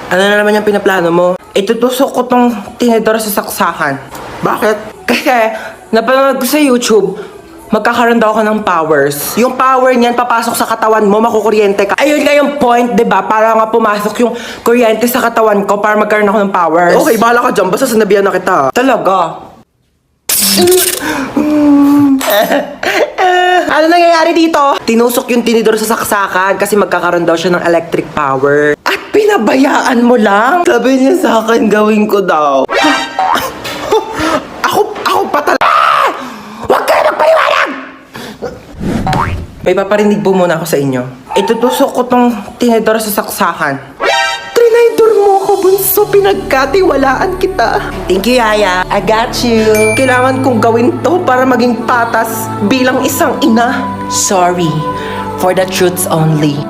Ano na naman yung pinaplano mo? Itutusok ko tong tinidor sa saksakan. Bakit? Kasi, napanood ko sa YouTube, magkakaroon daw ako ng powers. Yung power niyan, papasok sa katawan mo, makukuryente ka. Ayun nga yung point, di ba? Para nga pumasok yung kuryente sa katawan ko para magkaroon ako ng powers. Okay, bahala ka dyan. Basta sinabihan na kita. Talaga? Ano nangyayari dito? Tinusok yung tinidor sa saksakan kasi magkakaroon daw siya ng electric power. At pinabayaan mo lang? Sabi niya sa akin, gawin ko daw. Ako pa talaga. Huwag ka na magpaliwanag! May paparinig po muna ako sa inyo. Itutusok ko tong tinidor sa saksakan. Trinidor mo ako, bunso. Pinagkatiwalaan kita. Thank you, Yaya. I got you. Kailangan kong gawin to para maging patas bilang isang ina. Sorry. For the truths only.